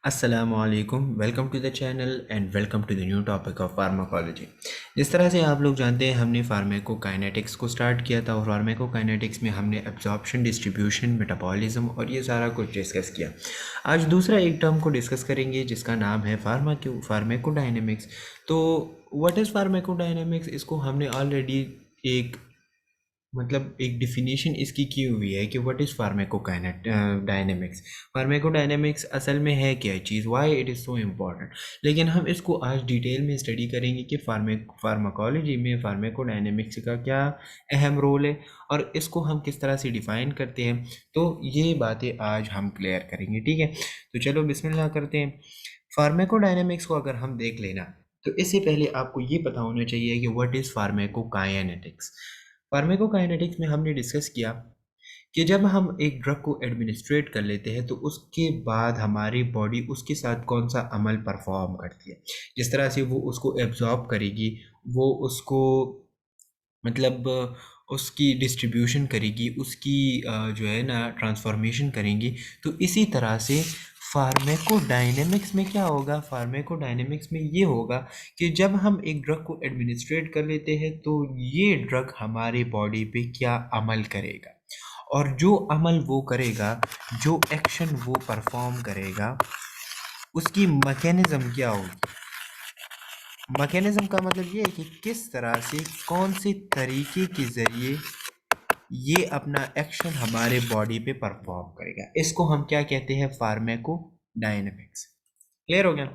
असलकुम, welcome to the channel and welcome to the new topic of pharmacology. जिस तरह से आप लोग जानते हैं, हमने फार्माकोकाइनेटिक्स को स्टार्ट किया था और फार्माकोकाइनेटिक्स में हमने एब्जॉर्प्शन, डिस्ट्रीब्यूशन, मेटाबॉलिज्म और ये सारा कुछ डिस्कस किया। आज दूसरा एक टर्म को डिस्कस करेंगे जिसका नाम है फार्माकोडायनेमिक्स। तो व्हाट इज़ फार्माकोडायनेमिक्स, इसको हमने ऑलरेडी एक एक डिफिनीशन इसकी की हुई है कि what is pharmacokinetic dynamics. Pharmacodynamics असल में है क्या चीज़, why it is so important. लेकिन हम इसको आज डिटेल में स्टडी करेंगे कि फार्माकोलॉजी में फार्माकोडायनेमिक्स का क्या अहम रोल है और इसको हम किस तरह से डिफ़ाइन करते हैं। तो ये बातें आज हम क्लियर करेंगे, ठीक है। तो चलो बिस्मिल्लाह करते हैं। फार्माकोडायनेमिक्स को अगर हम देख लेना, तो इससे पहले आपको ये पता होना चाहिए कि व्हाट इज़ फार्माकोकाइनेटिक्स। फार्माकोकाइनेटिक्स में हमने डिस्कस किया कि जब हम एक ड्रग को एडमिनिस्ट्रेट कर लेते हैं तो उसके बाद हमारी बॉडी उसके साथ कौन सा अमल परफॉर्म करती है। जिस तरह से वो उसको एब्जॉर्ब करेगी, वो उसको मतलब उसकी डिस्ट्रीब्यूशन करेगी, उसकी जो है ना ट्रांसफॉर्मेशन करेंगी। तो इसी तरह से फार्माकोडायनेमिक्स में क्या होगा, फार्माकोडायनेमिक्स में ये होगा कि जब हम एक ड्रग को एडमिनिस्ट्रेट कर लेते हैं तो ये ड्रग हमारे बॉडी पे क्या अमल करेगा, और जो अमल वो करेगा, जो एक्शन वो परफॉर्म करेगा, उसकी मैकेनिज्म क्या होगी। मैकेनिज्म का मतलब ये है कि किस तरह से, कौन से तरीके के ज़रिए ये अपना एक्शन हमारे बॉडी पे परफॉर्म करेगा। इसको हम क्या कहते हैं, फार्माकोडायनेमिक्स। क्लियर हो गया।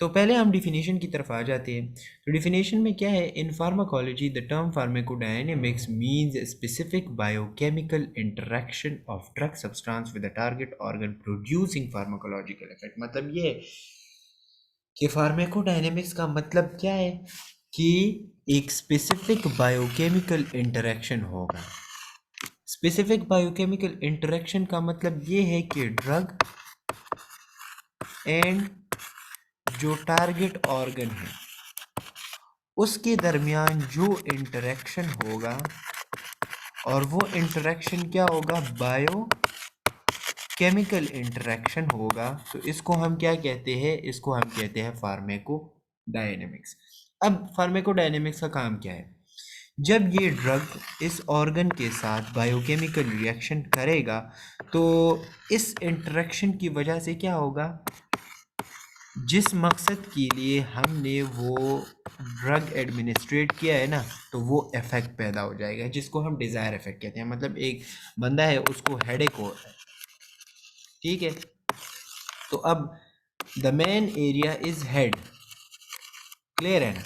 तो पहले हम डिफिनीशन की तरफ आ जाते हैं। तो डिफिनीशन में क्या है, in pharmacology the term pharmacodynamics means specific biochemical interaction of drug substance with the target organ producing pharmacological effect. मतलब ये है कि फार्माकोडायनेमिक्स का मतलब क्या है कि एक स्पेसिफिक बायोकेमिकल इंटरेक्शन होगा। स्पेसिफिक बायोकेमिकल इंटरेक्शन का मतलब ये है कि ड्रग एंड जो टारगेट ऑर्गन है उसके दरमियान जो इंटरेक्शन होगा, और वो इंटरेक्शन क्या होगा, बायो केमिकल इंटरेक्शन होगा। तो इसको हम क्या कहते हैं, इसको हम कहते हैं फार्माकोडायनेमिक्स। अब फार्माकोडायनेमिक्स का काम क्या है, जब ये ड्रग इस ऑर्गन के साथ बायोकेमिकल रिएक्शन करेगा तो इस इंटरेक्शन की वजह से क्या होगा, जिस मकसद के लिए हमने वो ड्रग एडमिनिस्ट्रेट किया है ना, तो वो इफेक्ट पैदा हो जाएगा जिसको हम डिज़ायर इफेक्ट कहते हैं। मतलब एक बंदा है, उसको हेडेक हो रहा है, ठीक है। तो अब the main area is head, clear है ना।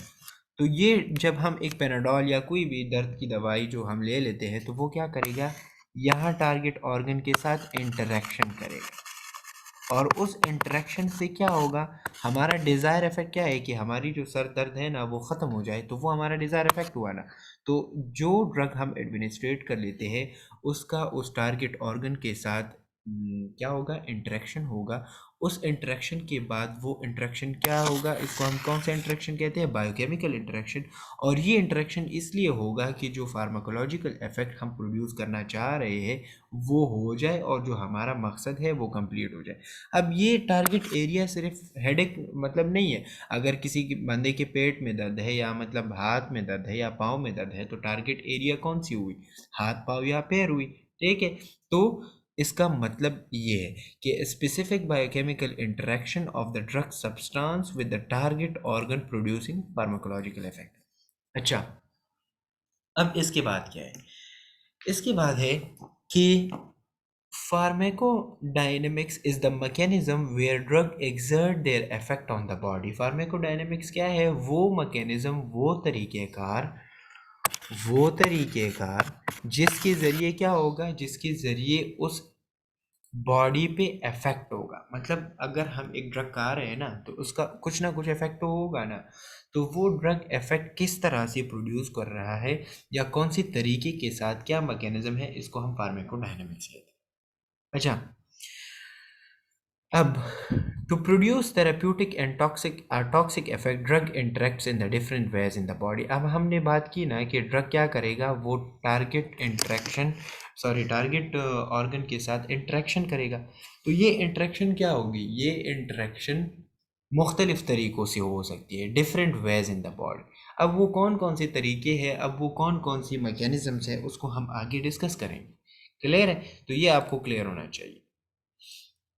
तो ये जब हम एक पेनाडोल या कोई भी दर्द की दवाई जो हम ले लेते हैं तो वो क्या करेगा, यहाँ टारगेट ऑर्गन के साथ इंटरेक्शन करेगा, और उस इंटरेक्शन से क्या होगा, हमारा डिज़ायर इफेक्ट क्या है कि हमारी जो सर दर्द है ना वो ख़त्म हो जाए। तो वो हमारा डिज़ायर इफेक्ट हुआ ना। तो जो ड्रग हम एडमिनिस्ट्रेट कर लेते हैं उसका उस टारगेट ऑर्गन के साथ क्या होगा, इंटरेक्शन होगा। उस इंटरेक्शन के बाद वो इंटरेक्शन क्या होगा, इसको हम कौन सा इंटरेक्शन कहते हैं, बायोकेमिकल इंटरेक्शन। और ये इंटरेक्शन इसलिए होगा कि जो फार्माकोलॉजिकल इफेक्ट हम प्रोड्यूस करना चाह रहे हैं वो हो जाए और जो हमारा मकसद है वो कंप्लीट हो जाए। अब ये टारगेट एरिया सिर्फ हेडेक मतलब नहीं है। अगर किसी के बंदे के पेट में दर्द है या मतलब हाथ में दर्द है या पाँव में दर्द है तो टारगेट एरिया कौन सी हुई, हाथ पाँव या पैर हुई, ठीक है। तो इसका मतलब ये है कि specific biochemical interaction of the drug substance with the target organ producing pharmacological effect. अच्छा, अब इसके बाद क्या है, इसके बाद है कि pharmacodynamics is the mechanism where drug exert their effect on the body. Pharmacodynamics क्या है, वो मैकेनिज्म, वो तरीक़ेकार जिसके ज़रिए क्या होगा, जिसके ज़रिए उस बॉडी पे इफेक्ट होगा। मतलब अगर हम एक ड्रग खा रहे हैं ना तो उसका कुछ ना कुछ इफेक्ट तो होगा ना। तो वो ड्रग इफेक्ट किस तरह से प्रोड्यूस कर रहा है या कौन सी तरीके के साथ, क्या मैकेनिज्म है, इसको हम फार्माकोडायनेमिक्स कहते हैं। अच्छा, अब to produce therapeutic and toxic effect drug interacts in the different ways in the body। अब हमने बात की ना कि ड्रग क्या करेगा, वो टारगेट ऑर्गन के साथ इंटरेक्शन करेगा। तो ये इंटरेक्शन क्या होगी, ये इंटरेक्शन मुख्तलिफ तरीक़ों से हो सकती है, different ways in the body. अब वो कौन कौन से तरीके हैं, अब वो कौन कौन सी मैकेनिज़म्स है, उसको हम आगे डिस्कस करेंगे। क्लियर है, तो ये आपको क्लियर होना चाहिए।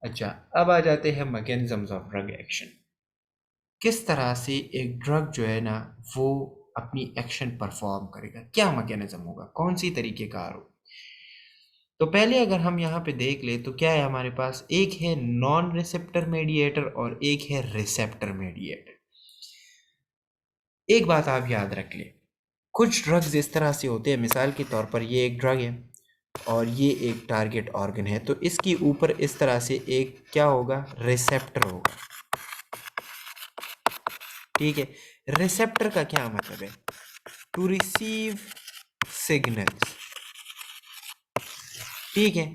अच्छा, अब आ जाते हैं मैकेनिज्म्स ऑफ ड्रग एक्शन। किस तरह से एक ड्रग जो है ना वो अपनी एक्शन परफॉर्म करेगा, क्या मैकेनिज्म होगा, कौन सी तरीके कार हो। तो पहले अगर हम यहाँ पे देख ले तो क्या है हमारे पास, एक है नॉन रिसेप्टर मेडिएटर और एक है रिसेप्टर मेडिएटर। एक बात आप याद रख ले, कुछ ड्रग्स इस तरह से होते हैं, मिसाल के तौर पर ये एक ड्रग है और ये एक टारगेट ऑर्गन है, तो इसके ऊपर इस तरह से एक क्या होगा, रिसेप्टर होगा। ठीक है, रिसेप्टर का क्या मतलब है, टू रिसीव सिग्नल्स। ठीक है,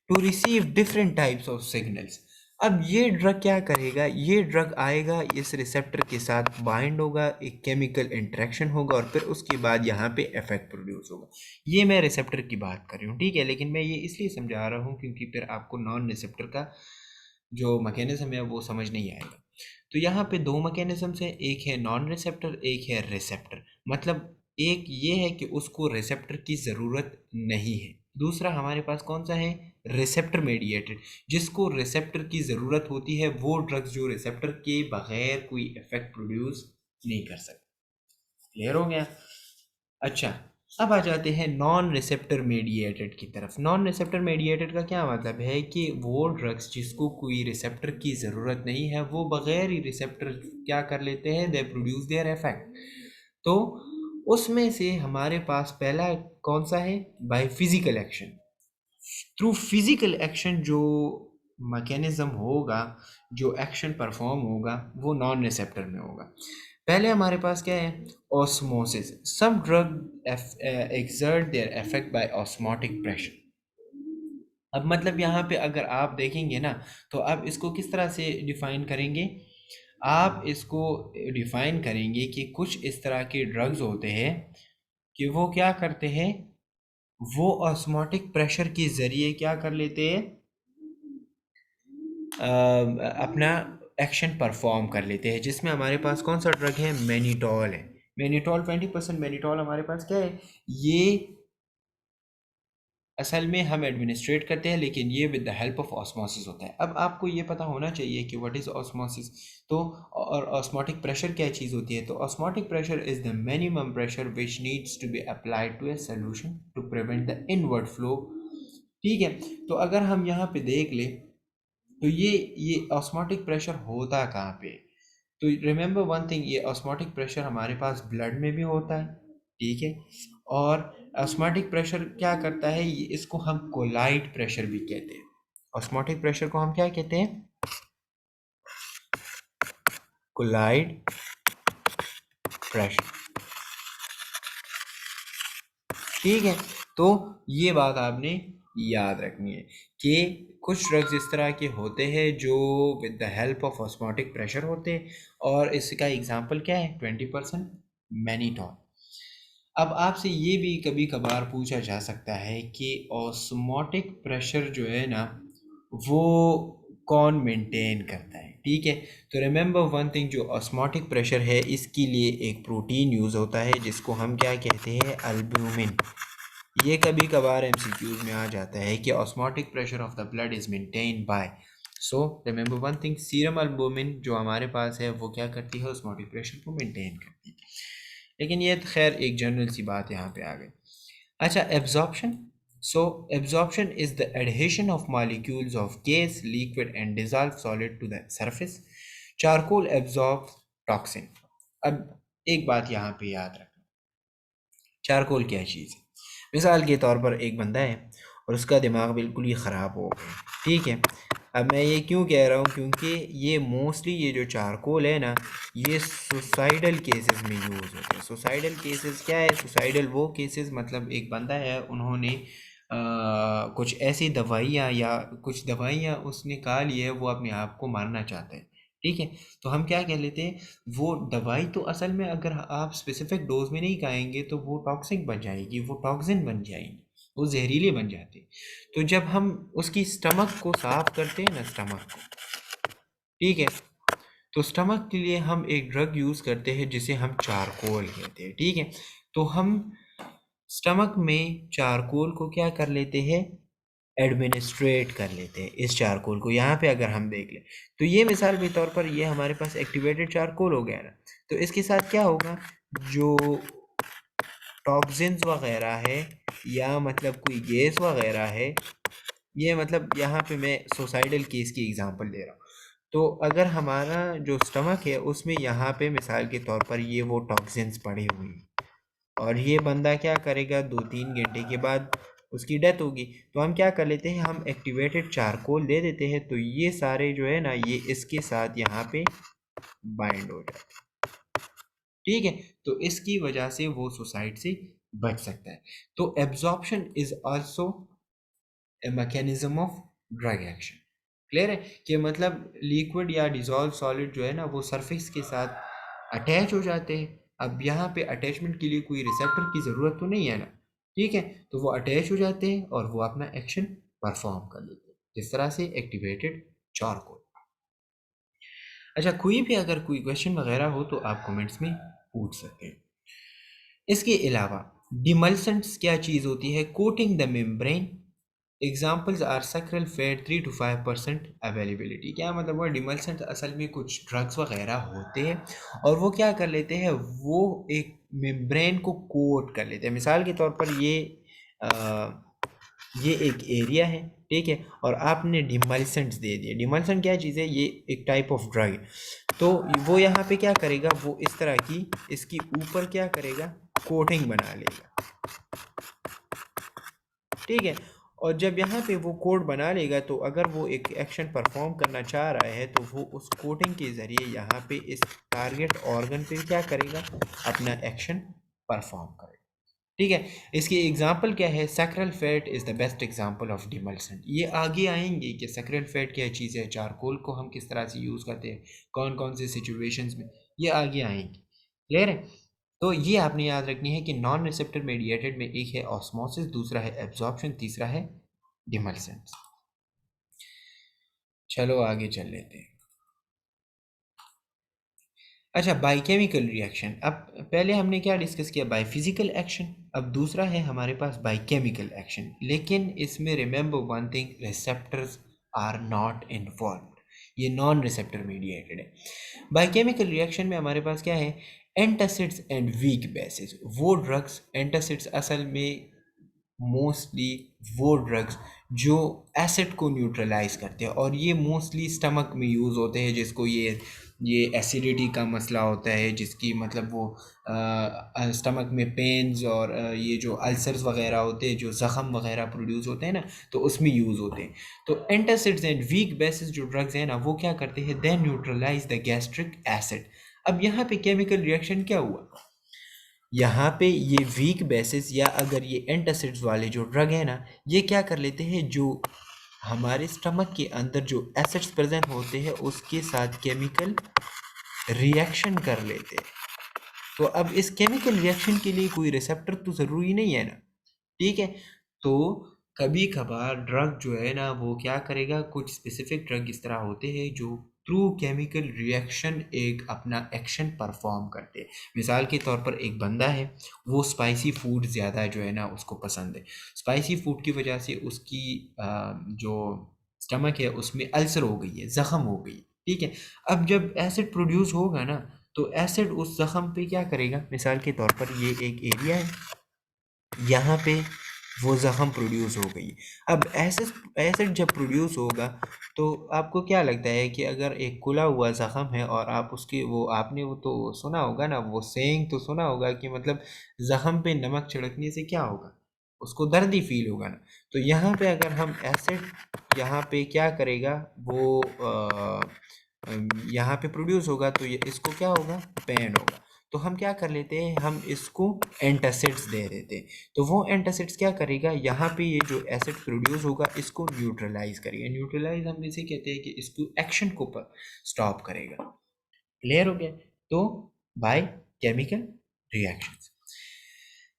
to receive different types of signals. अब ये ड्रग क्या करेगा, ये ड्रग आएगा, इस रिसेप्टर के साथ बाइंड होगा, एक केमिकल इंटरेक्शन होगा और फिर उसके बाद यहाँ पे इफेक्ट प्रोड्यूस होगा। ये मैं रिसेप्टर की बात कर रही हूँ, ठीक है, लेकिन मैं ये इसलिए समझा रहा हूँ क्योंकि फिर आपको नॉन रिसेप्टर का जो मैकेनिज्म है वो समझ नहीं आएगा। तो यहाँ पे दो मैकेनिज्म्स हैं, एक है नॉन रिसेप्टर, एक है रिसेप्टर। मतलब एक ये है कि उसको रिसेप्टर की ज़रूरत नहीं है, दूसरा हमारे पास कौन सा है, रिसेप्टर मेडिएटेड, जिसको रिसेप्टर की ज़रूरत होती है। वो ड्रग्स जो रिसेप्टर के बगैर कोई इफेक्ट प्रोड्यूस नहीं कर सकते। क्लियर हो गया। अच्छा, अब आ जाते हैं नॉन रिसेप्टर मेडिएटेड की तरफ। नॉन रिसेप्टर मेडिएटेड का क्या मतलब है कि वो ड्रग्स जिसको कोई रिसेप्टर की ज़रूरत नहीं है, वो बगैर ही रिसेप्टर क्या कर लेते हैं, दे प्रोड्यूस देयर इफेक्ट। तो उसमें से हमारे पास पहला कौन सा है, by physical action. Through physical action जो मैकेनिज्म होगा, जो एक्शन परफॉर्म होगा, वो नॉन रिसेप्टर में होगा। पहले हमारे पास क्या है, osmosis. Some drug exert their effect by osmotic pressure. अब मतलब यहाँ पे अगर आप देखेंगे ना, तो आप इसको किस तरह से डिफाइन करेंगे, आप इसको डिफाइन करेंगे कि कुछ इस तरह के ड्रग्स होते हैं कि वो क्या करते हैं, वो ऑस्मोटिक प्रेशर के ज़रिए क्या कर लेते हैं, अपना एक्शन परफॉर्म कर लेते हैं। जिसमें हमारे पास कौन सा ड्रग है, मैनिटॉल है। मैनिटॉल 20% मैनिटॉल हमारे पास क्या है, ये असल में हम एडमिनिस्ट्रेट करते हैं, लेकिन ये with the help of osmosis होता है। अब आपको ये पता होना चाहिए कि व्हाट इज़ ऑस्मोसिस। तो और ऑस्मोटिक प्रेशर क्या चीज़ होती है, तो osmotic pressure is the minimum pressure which needs to be applied to a solution to prevent the inward flow. ठीक है, तो अगर हम यहाँ पे देख ले तो ये ऑस्मोटिक प्रेशर होता कहाँ पे, तो रिमेंबर वन थिंग, ये ऑस्मोटिक प्रेशर हमारे पास ब्लड में भी होता है। ठीक है, और ऑस्मोटिक प्रेशर क्या करता है, ये इसको हम कोलाइड प्रेशर भी कहते हैं। ऑस्मोटिक प्रेशर को हम क्या कहते हैं, कोलाइड प्रेशर। ठीक है, तो ये बात आपने याद रखनी है कि कुछ ड्रग्स इस तरह के होते हैं जो with the help of osmotic pressure होते हैं, और इसका एग्जांपल क्या है, 20% मैनिटॉल। अब आपसे ये भी कभी कभार पूछा जा सकता है कि ऑस्मोटिक प्रेशर जो है ना वो कौन मेंटेन करता है। ठीक है, तो रिमेंबर वन थिंग, जो ऑस्मोटिक प्रेशर है इसके लिए एक प्रोटीन यूज़ होता है जिसको हम क्या कहते हैं, अल्ब्यूमिन। ये कभी कभार एमसीक्यूज में आ जाता है कि osmotic pressure of the blood is maintain by. So remember one thing, serum albumin जो हमारे पास है वो क्या करती है, ऑस्मोटिक प्रेशर को मेंटेन करती है। लेकिन ये तो खैर एक जनरल सी बात यहाँ पे आ गई। अच्छा, absorption. So absorption is the adhesion of molecules of gas, liquid and dissolve solid to the surface. Charcoal absorb toxin. अब एक बात यहाँ पे याद रखना, चारकोल क्या चीज़ है। मिसाल के तौर पर एक बंदा है और उसका दिमाग बिल्कुल ही ख़राब हो गया। ठीक है, अब मैं ये क्यों कह रहा हूँ, क्योंकि ये मोस्टली ये जो चारकोल है ना, ये सुसाइडल केसेस में यूज़ होते हैं। सुसाइडल केसेस क्या है, सुसाइडल वो केसेस मतलब एक बंदा है, उन्होंने कुछ ऐसी दवाइयाँ या कुछ दवाइयाँ उसने खा ली है, वो अपने आप को मारना चाहता है, ठीक है। तो हम क्या कह लेते हैं, वो दवाई तो असल में अगर आप स्पेसिफिक डोज में नहीं खाएंगे तो वो टॉक्सिक बन जाएगी, वो टॉक्सिन बन जाएंगी, वो जहरीले बन जाते हैं। तो जब हम उसकी स्टमक को साफ करते हैं ना, स्टमक को, ठीक है, तो स्टमक के लिए हम एक ड्रग यूज़ करते हैं जिसे हम चारकोल कहते हैं, ठीक है। तो हम स्टमक में चारकोल को क्या कर लेते हैं, एडमिनिस्ट्रेट कर लेते हैं इस चारकोल को। यहाँ पे अगर हम देख लें तो ये मिसाल के तौर पर ये हमारे पास एक्टिवेटेड चारकोल हो गया ना, तो इसके साथ क्या होगा, जो टॉक्सिन्स वगैरह है या मतलब कोई गैस वगैरह है, ये मतलब यहाँ पे मैं सुसाइडल केस की एग्जांपल दे रहा हूँ। तो अगर हमारा जो स्टमक है उसमें यहाँ पे मिसाल के तौर पर ये वो टॉक्सिन्स पड़े हुए हैं और ये बंदा क्या करेगा, 2-3 घंटे के बाद उसकी डेथ होगी, तो हम क्या कर लेते हैं, हम एक्टिवेटेड चारकोल दे देते हैं, तो ये सारे जो है ना ये इसके साथ यहाँ पे बाइंड हो जाते हैं, ठीक है। तो इसकी वजह से वो सुसाइड से बच सकता है। तो absorption is also a mechanism of drug action. Clear है कि मतलब लिक्विड या डिजॉल्व सॉलिड जो है ना वो सरफेस के साथ अटैच हो जाते हैं। अब यहाँ पे अटैचमेंट के लिए कोई रिसेप्टर की ज़रूरत तो नहीं है ना, ठीक है, तो वो अटैच हो जाते हैं और वो अपना एक्शन परफॉर्म कर लेते हैं, जिस तरह से एक्टिवेटेड चारकोल। अच्छा, कोई भी अगर कोई क्वेश्चन वगैरह हो तो आप कमेंट्स में पूछ सकते हैं। इसके अलावा डिमल्सेंट्स क्या चीज़ होती है, coating the membrane, examples are sucralfate 3 to 5% availability. क्या मतलब वो डिमल्सेंट असल में कुछ ड्रग्स वगैरह होते हैं और वो क्या कर लेते हैं, वो एक मेम्ब्रेन को कोट कर लेते हैं। मिसाल के तौर पर ये एक एरिया है, ठीक है, और आपने डिमल्सेंट्स दे दिए। डिमल्सेंट क्या चीज़ है, ये एक टाइप ऑफ ड्रग है। तो वो यहाँ पे क्या करेगा, वो इस तरह की इसकी ऊपर क्या करेगा, कोटिंग बना लेगा, ठीक है। और जब यहाँ पे वो कोड बना लेगा तो अगर वो एक एक्शन परफॉर्म करना चाह रहा है तो वो उस कोटिंग के ज़रिए यहाँ पे इस टारगेट ऑर्गन पे क्या करेगा, अपना एक्शन परफॉर्म करेगा, ठीक है। इसकी एग्जांपल क्या है, sucralfate is the best example of demulcent. ये आगे आएंगे कि सैक्रल फैट क्या चीज़ है, चारकोल को हम किस तरह से यूज़ करते हैं, कौन कौन से सिचुएशंस में, ये आगे आएंगे। क्लियर है। तो ये आपने याद रखनी है कि नॉन रिसेप्टर मीडिएटेड में एक है ऑस्मोसिस, दूसरा है एब्जॉर्प्शन, तीसरा है डिमल्सेंस। चलो आगे चल लेते हैं। अच्छा, बायोकेमिकल रिएक्शन। अब पहले हमने क्या डिस्कस किया, बायोफिजिकल एक्शन, अब दूसरा है हमारे पास बायोकेमिकल एक्शन। लेकिन इसमें remember one thing, receptors are not involve, ये नॉन रिसेप्टर मीडिएटेड है। बायोकेमिकल रिएक्शन में हमारे पास क्या है, एंटासिड्स एंड वीक बेसिस। वो ड्रग्स, एंटासिड्स असल में मोस्टली वो ड्रग्स जो एसिड को न्यूट्रलाइज करते हैं और ये मोस्टली स्टमक में यूज़ होते हैं, जिसको ये एसिडिटी का मसला होता है, जिसकी मतलब वो स्टमक में पेन्स और ये जो अल्सर्स वगैरह होते हैं, जो ज़ख़म वगैरह प्रोड्यूस होते हैं ना, तो उसमें यूज़ होते हैं। तो एंटासिड्स एंड वीक बेसिस जो ड्रग्स हैं ना, वो क्या करते हैं, दे न्यूट्रलाइज द गैस्ट्रिक एसिड। अब यहाँ पे केमिकल रिएक्शन क्या हुआ, यहाँ पे ये वीक बेसिस या अगर ये एंटासिड्स वाले जो ड्रग है ना, ये क्या कर लेते हैं, जो हमारे स्टमक के अंदर जो एसिड्स प्रेजेंट होते हैं उसके साथ केमिकल रिएक्शन कर लेते हैं। तो अब इस केमिकल रिएक्शन के लिए कोई रिसेप्टर तो ज़रूरी नहीं है ना, ठीक है। तो कभी कभार ड्रग जो है ना वो क्या करेगा, कुछ स्पेसिफिक ड्रग इस तरह होते हैं जो थ्रू केमिकल रिएक्शन एक अपना एक्शन परफॉर्म करते हैं। मिसाल के तौर पर एक बंदा है, वो स्पाइसी फूड ज़्यादा जो है ना उसको पसंद है, स्पाइसी फूड की वजह से उसकी जो स्टमक है उसमें अल्सर हो गई है, ज़ख़म हो गई, ठीक है। अब जब एसिड प्रोड्यूस होगा ना, तो एसिड उस ज़ख़म पे क्या करेगा, मिसाल के तौर पर ये एक एरिया है, यहाँ पे वो ज़ख़म प्रोड्यूस हो गई। अब एसिड जब प्रोड्यूस होगा तो आपको क्या लगता है कि अगर एक खुला हुआ ज़ख़म है और आप उसकी वो आपने वो तो सुना होगा ना, वो सेइंग तो सुना होगा कि मतलब ज़ख़म पे नमक छिड़कने से क्या होगा, उसको दर्द ही फील होगा ना। तो यहाँ पे अगर हम एसिड यहाँ पे क्या करेगा, वो यहाँ पे प्रोड्यूस होगा तो ये इसको क्या होगा, पेन होगा। तो हम क्या कर लेते हैं, हम इसको एंटासिड्स दे देते हैं। तो वो एंटासिड्स क्या करेगा, यहाँ पे ये जो एसिड प्रोड्यूस होगा इसको न्यूट्रलाइज करेगा। न्यूट्रलाइज हम इसे कहते हैं कि इसको एक्शन को स्टॉप करेगा। क्लियर हो गया? तो बाय केमिकल रिएक्शंस।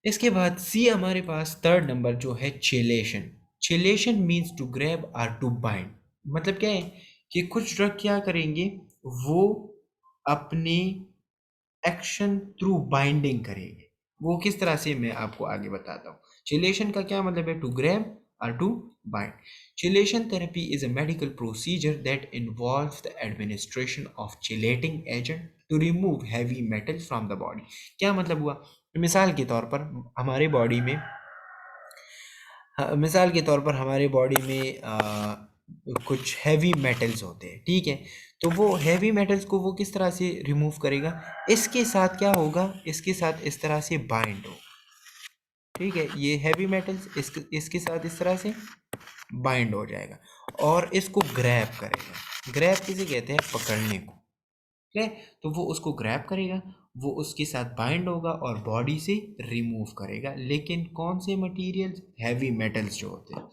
इसके बाद सी हमारे पास थर्ड नंबर जो है chelation. Chelation means to grab or to bind. मतलब क्या है कि कुछ ड्रग क्या करेंगे, वो अपने एक्शन थ्रू बाइंडिंग करेंगे। वो किस तरह से मैं आपको आगे बताता हूँ। चिलेशन का क्या मतलब है, to grab or to bind. Chelation therapy is a medical procedure that involves the administration of chelating agent to remove heavy metals from the body. क्या मतलब हुआ, मिसाल के तौर पर हमारे बॉडी में मिसाल के तौर पर हमारे बॉडी में कुछ हैवी मेटल्स होते हैं, ठीक है। तो वो हैवी मेटल्स को वो किस तरह से रिमूव करेगा, इसके साथ क्या होगा, इसके साथ इस तरह से बाइंड होगा, ठीक है। ये हैवी मेटल्स इसके साथ इस तरह से बाइंड हो जाएगा और इसको ग्रैब करेगा। ग्रैब किसे कहते हैं, पकड़ने को, ठीक है। तो वो उसको ग्रैब करेगा, वो उसके साथ बाइंड होगा और बॉडी से रिमूव करेगा। लेकिन कौन से मटेरियल्स, हैवी मेटल्स जो होते हैं।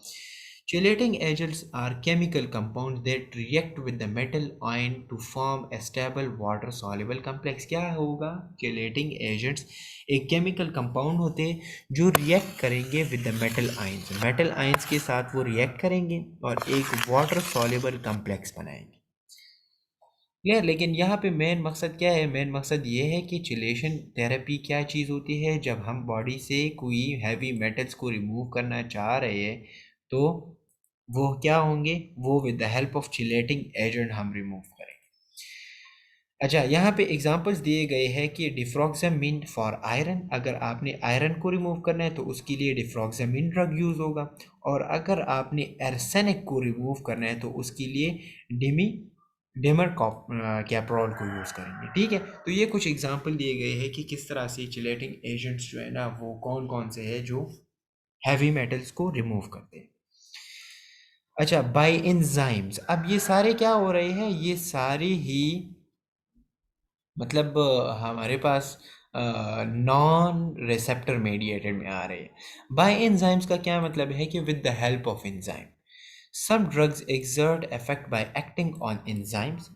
Chelating agents are chemical compounds that react with the metal ion to form a stable water soluble complex. क्या होगा, chelating agents एक chemical compound होते हैं जो react करेंगे with the metal ions। metal ions के साथ वो react करेंगे और एक water soluble complex बनाएंगे। क्लियर? लेकिन यहाँ पे मेन मकसद क्या है, मेन मकसद ये है कि चिलेशन थेरेपी क्या चीज़ होती है, जब हम बॉडी से कोई हैवी मेटल्स को रिमूव करना चाह रहे हैं तो वो क्या होंगे, वो with the help of chelating agent हम रिमूव करेंगे। अच्छा, यहाँ पे एग्जांपल्स दिए गए हैं कि डिफ्रॉक्सामिन फॉर आयरन, अगर आपने आयरन को रिमूव करना है तो उसके लिए डिफ्रॉक्सामिन ड्रग यूज़ होगा, और अगर आपने एर्सेनिक को रिमूव करना है तो उसके लिए डेमर कैप्रोल को यूज़ करेंगे, ठीक है। तो ये कुछ एग्जांपल दिए गए हैं कि किस तरह से चिलेटिंग एजेंट्स जो है ना वो कौन कौन से हैं जो हैवी मेटल्स को रिमूव करते हैं। अच्छा, बाय एंजाइम्स, अब ये सारे क्या हो रहे हैं, ये सारे ही मतलब हमारे पास नॉन रिसेप्टर मेडिएटेड में आ रहे हैं। बाय एंजाइम्स का क्या मतलब है कि with the help of enzyme, some drugs exert effect by acting on enzymes.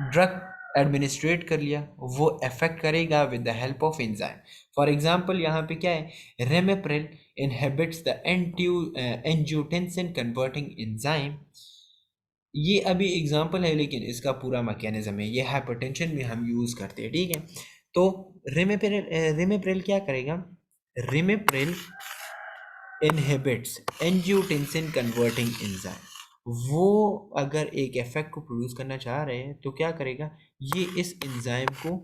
Drug administrate कर लिया, वो इफेक्ट करेगा with the help of enzyme. For example यहाँ पे क्या है, ramipril inhibits the angiotensin converting enzyme. ये अभी एग्जांपल है लेकिन इसका पूरा मैकेनिज्म है, ये हाइपरटेंशन में हम यूज़ करते हैं, ठीक है। तो रेमेप्रिल क्या करेगा, रेमेप्रिल इनहिबिट्स एंजियोटेंसिन कन्वर्टिंग एंजाइम। वो अगर एक इफेक्ट को प्रोड्यूस करना चाह रहे हैं तो क्या करेगा, ये इस एंजाइम को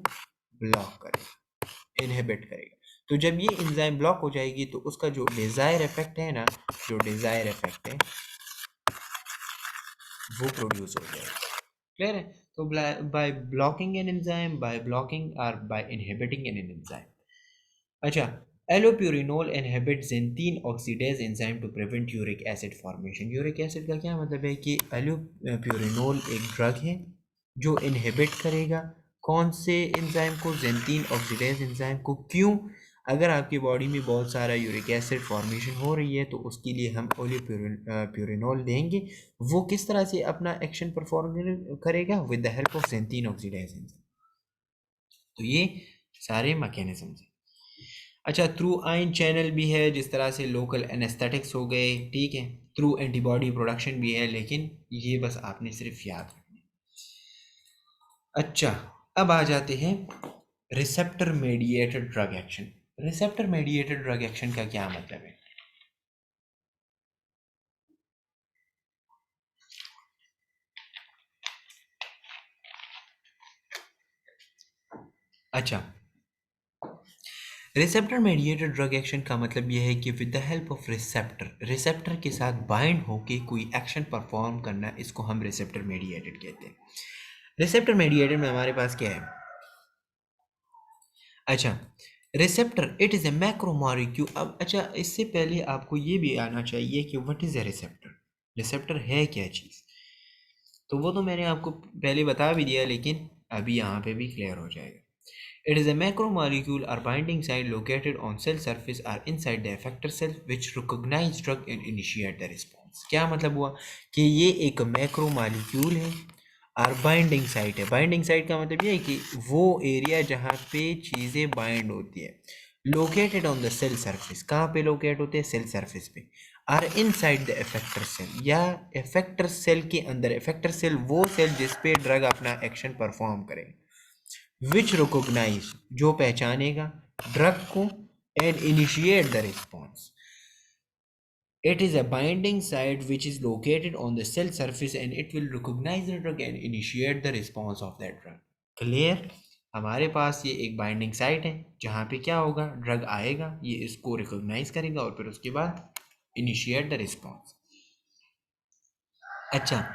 ब्लॉक करेगा, इनहिबिट करेगा। तो जब ये एंजाइम ब्लॉक हो जाएगी तो उसका जो डिज़ायर इफेक्ट है ना, जो डिज़ायर इफेक्ट है वो प्रोड्यूस हो जाएगा। क्लियर है? तो by blocking an enzyme, by blocking और बाय इनहिबिटिंग एन एंजाइम। अच्छा, allopurinol inhibit xanthine oxidase enzyme to prevent uric acid formation. Uric acid का क्या मतलब है कि एलोप्यूरिनोल एक ड्रग है जो इनहिबिट करेगा कौन से एंजाइम को, ज़ेंथीन ऑक्सीडेज एंजाइम को। क्यों? अगर आपकी बॉडी में बहुत सारा यूरिक एसिड फॉर्मेशन हो रही है तो उसके लिए हम एलोप्यूरिनोल देंगे। वो किस तरह से अपना एक्शन परफॉर्म करेगा, with the help of xanthine oxidase enzyme. तो ये सारे मैकेनिज्म्स हैं। अच्छा, थ्रू आयन चैनल भी है, जिस तरह से लोकल एनेस्थेटिक्स हो गए, ठीक है। थ्रू एंटीबॉडी प्रोडक्शन भी है, लेकिन ये बस आपने सिर्फ याद रखना है। अच्छा, अब आ जाते हैं receptor mediated drug action. Receptor mediated drug action का क्या मतलब है? अच्छा, रिसेप्टर मेडिएटेड ड्रग एक्शन का मतलब यह है कि with the help of receptor के साथ बाइंड होके कोई एक्शन परफॉर्म करना, इसको हम रिसेप्टर मेडिएटेड कहते हैं। रिसेप्टर मेडिएटेड में हमारे पास क्या है, अच्छा, receptor it is a macromolecule. अब अच्छा, इससे पहले आपको ये भी आना चाहिए कि what is a receptor, receptor है क्या चीज़। तो वो तो मैंने आपको पहले बता भी दिया, लेकिन अभी यहाँ पे भी क्लियर हो जाएगा। It is a macromolecule or binding site located on cell surface or inside the effector cell which recognize drug and initiate the response. क्या मतलब हुआ कि ये एक मैक्रोमोलिक्यूल है और बाइंडिंग साइट है। बाइंडिंग साइट का मतलब ये है कि वो एरिया जहाँ पे चीज़ें बाइंड होती है। Located on the cell surface, कहाँ पे लोकेट होते हैं? सेल सरफेस पे। Or inside the effector cell, या इफेक्टर सेल के अंदर। इफेक्टर सेल वो सेल जिस पे ड्रग अपना एक्शन परफॉर्म करे। विच रिकॉग्नाइज, जो पहचानेगा ड्रग को, and initiate the response. It is a binding site which is located on the cell surface and it will recognize the drug and initiate the response of that drug. Clear? हमारे पास ये एक binding site है जहाँ पे क्या होगा, drug आएगा, ये इसको रिकॉग्नाइज करेगा और फिर उसके बाद इनिशिएट द रिस्पॉन्स। अच्छा,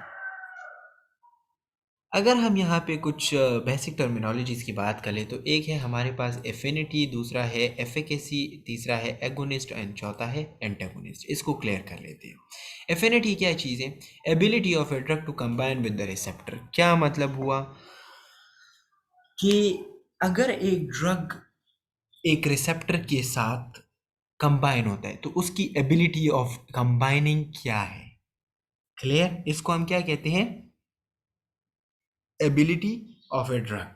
अगर हम यहाँ पे कुछ बेसिक टर्मिनोलॉजीज़ की बात करें तो एक है हमारे पास एफिनिटी, दूसरा है एफिकेसी, तीसरा है एगोनिस्ट एंड चौथा है एंटागोनिस्ट। इसको क्लियर कर लेते हैं। एफिनिटी क्या चीज़ है? Ability of a drug to combine with the receptor. क्या मतलब हुआ कि अगर एक ड्रग एक रिसेप्टर के साथ कंबाइन होता है तो उसकी एबिलिटी ऑफ कंबाइनिंग क्या है? क्लियर? इसको हम क्या कहते हैं? Ability of a drug.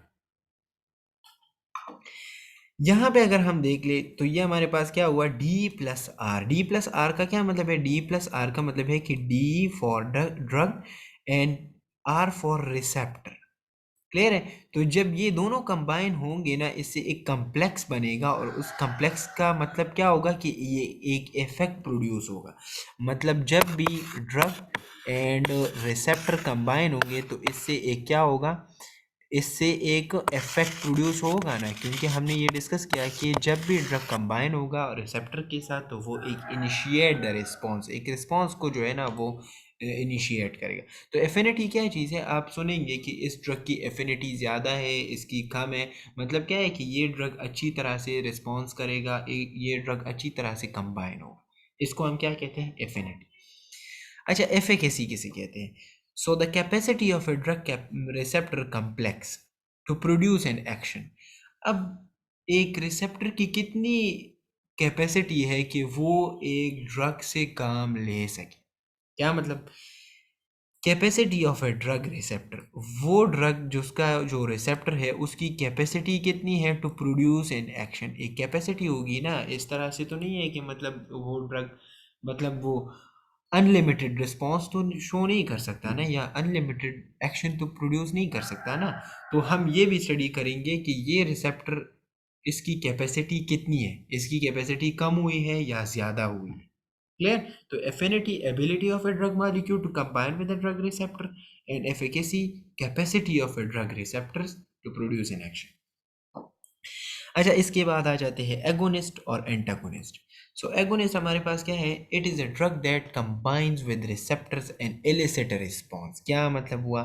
यहाँ पे अगर हम देख ले तो ये हमारे पास क्या हुआ, D plus R. D plus R का क्या मतलब है? डी प्लस आर का मतलब है कि D for drug and R for receptor. Clear है? तो जब ये दोनों कंबाइन होंगे ना, इससे एक कम्प्लेक्स बनेगा और उस कम्प्लेक्स का मतलब क्या होगा कि ये एक इफेक्ट प्रोड्यूस होगा। मतलब जब भी ड्रग एंड रिसेप्टर कंबाइन होंगे तो इससे एक क्या होगा, इससे एक इफेक्ट प्रोड्यूस होगा ना, क्योंकि हमने ये डिस्कस किया कि जब भी ड्रग कंबाइन होगा रिसेप्टर के साथ तो वो एक इनिशिएट द रिस्पॉन्स, एक रिस्पॉन्स को जो है ना वो इनिशिएट करेगा। तो एफिनिटी क्या चीज़ है? आप सुनेंगे कि इस ड्रग की एफिनिटी ज़्यादा है, इसकी कम है। मतलब क्या है कि ये ड्रग अच्छी तरह से रिस्पॉन्स करेगा, ये ड्रग अच्छी तरह से कंबाइन होगा। इसको हम क्या कहते हैं? एफिनिटी। अच्छा, एफिकेसी किसे कहते हैं? So the capacity of a drug receptor complex to produce an action. अब एक रिसेप्टर की कितनी कैपेसिटी है कि वो एक ड्रग से काम ले सके? क्या मतलब? Capacity of a drug receptor, वो ड्रग जिसका जो रिसेप्टर है उसकी कैपेसिटी कितनी है टू प्रोड्यूस एन एक्शन। एक कैपेसिटी होगी ना, इस तरह से तो नहीं है कि मतलब वो ड्रग मतलब वो अनलिमिटेड रिस्पॉन्स तो शो नहीं कर सकता ना, या अनलिमिटेड एक्शन तो प्रोड्यूस नहीं कर सकता ना। तो हम ये भी स्टडी करेंगे कि ये रिसेप्टर, इसकी कैपेसिटी कितनी है, इसकी कैपेसिटी कम हुई है या ज़्यादा हुई है। क्लियर? तो affinity, ability of a drug molecule to combine with the drug receptor, and efficacy, capacity of a drug receptors to produce an action. अच्छा, इसके बाद आ जाते हैं एगोनिस्ट और एंटागोनिस्ट। सो एगोनिस्ट हमारे पास क्या है? It is a drug that combines with receptors and illicit a response. क्या मतलब हुआ?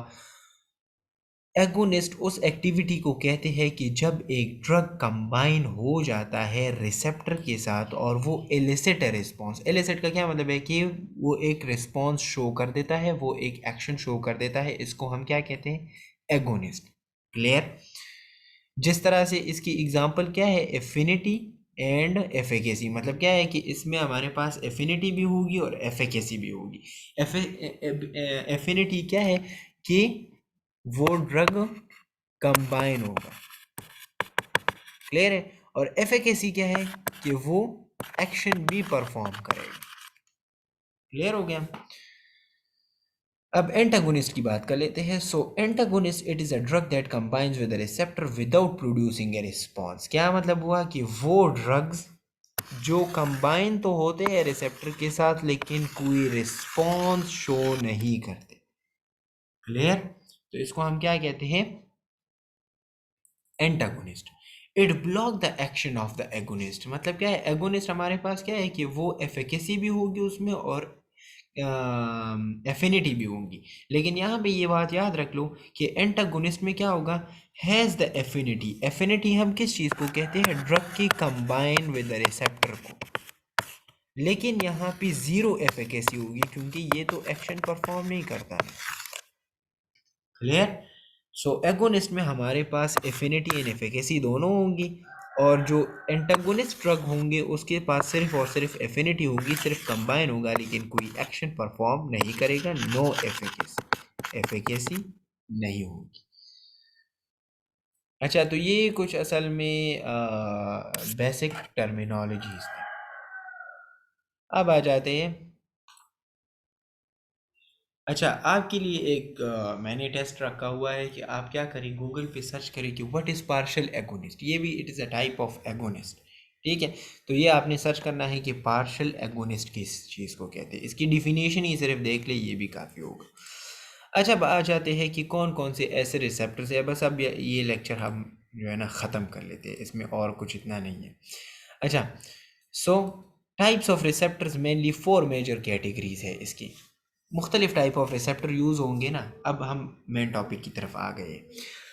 एगोनिस्ट उस एक्टिविटी को कहते हैं कि जब एक ड्रग कंबाइन हो जाता है रिसेप्टर के साथ और वो एलिसिट है रिस्पॉन्स। एलिसिट का क्या मतलब है कि वो एक रिस्पॉन्स शो कर देता है, वो एक एक्शन शो कर देता है। इसको हम क्या कहते हैं? एगोनिस्ट। क्लियर? जिस तरह से इसकी एग्जांपल क्या है? Affinity and efficacy. मतलब क्या है कि इसमें हमारे पास एफिनिटी भी होगी और एफिकेसी भी होगी। एफिनिटी क्या है कि वो ड्रग कंबाइन होगा। क्लियर है? और एफिकेसी क्या है कि वो एक्शन भी परफॉर्म करेगा। क्लियर हो गया? अब एंटागोनिस्ट की बात कर लेते हैं। So antagonist, it is a drug that combines with the receptor without producing a response. क्या मतलब हुआ कि वो ड्रग्स जो कंबाइन तो होते हैं रिसेप्टर के साथ लेकिन कोई रिस्पॉन्स शो नहीं करते। क्लियर? तो इसको हम क्या कहते हैं? Antagonist. It block the action of the agonist. मतलब क्या है? एगोनिस्ट हमारे पास क्या है कि वो एफिकेसी भी होगी उसमें और एफिनिटी भी होंगी। लेकिन यहाँ पे ये बात याद रख लो कि एंटागोनिस्ट में क्या होगा? Has the affinity. एफिनिटी हम किस चीज़ को कहते हैं? ड्रग की कंबाइन विद द रिसेप्टर को। लेकिन यहाँ पे ज़ीरो एफिकेसी होगी क्योंकि ये तो एक्शन परफॉर्म नहीं करता है। क्लियर? सो एगोनिस्ट में हमारे पास एफिनिटी एंड एफिकेसी दोनों होंगी, और जो एंटागोनिस्ट ड्रग होंगे उसके पास सिर्फ और सिर्फ एफिनिटी होगी, सिर्फ कंबाइन होगा लेकिन कोई एक्शन परफॉर्म नहीं करेगा, नो एफिकेसी, एफिकेसी नहीं होगी। अच्छा, तो ये कुछ असल में बेसिक टर्मिनोलॉजीज थे। अब आ जाते हैं। अच्छा, आपके लिए एक मैंने टेस्ट रखा हुआ है कि आप क्या करें, गूगल पे सर्च करें कि व्हाट इज़ पार्शियल एगोनिस्ट। ये भी it is a type of agonist, ठीक है। तो ये आपने सर्च करना है कि पार्शियल एगोनिस्ट किस चीज़ को कहते हैं, इसकी डिफिनेशन ही सिर्फ देख ले, ये भी काफ़ी होगा। अच्छा, अब आ जाते हैं कि कौन कौन से ऐसे रिसेप्टर्स है। बस अब ये लेक्चर हम जो है ना ख़त्म कर लेते हैं, इसमें और कुछ इतना नहीं है। अच्छा, so types of receptors mainly 4 major categories है इसकी। मुख्तलिफ टाइप ऑफ रिसेप्टर यूज़ होंगे ना। अब हम मेन टॉपिक की तरफ आ गए।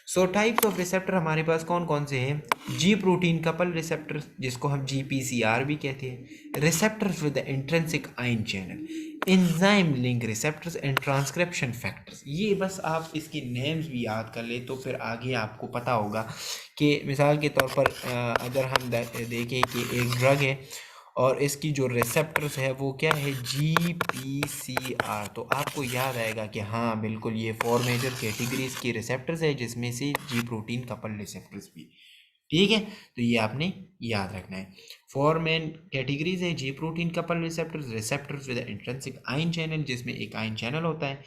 सो टाइप्स ऑफ रिसेप्टर हमारे पास कौन कौन से हैं। जी प्रोटीन कपल रिसेप्टर, जिसको हम GPCR भी कहते हैं, receptors with the intrinsic ion channel, enzyme link receptors and transcription factors. ये बस आप इसके नेम्स भी याद कर ले तो फिर आगे आपको पता होगा कि मिसाल के तौर पर अगर हम देखें कि एक ड्रग है और इसकी जो रिसेप्टर्स है वो क्या है, GPCR, तो आपको याद आएगा कि हाँ बिल्कुल ये 4 मेजर कैटेगरीज की रिसेप्टर्स है, जिसमें से जी प्रोटीन कपल रिसेप्टर्स भी, ठीक है। तो ये आपने याद रखना है। 4 मेन कैटेगरीज है, जी protein couple receptors, receptors with intrinsic ion channel, जिसमें एक आयन चैनल होता है,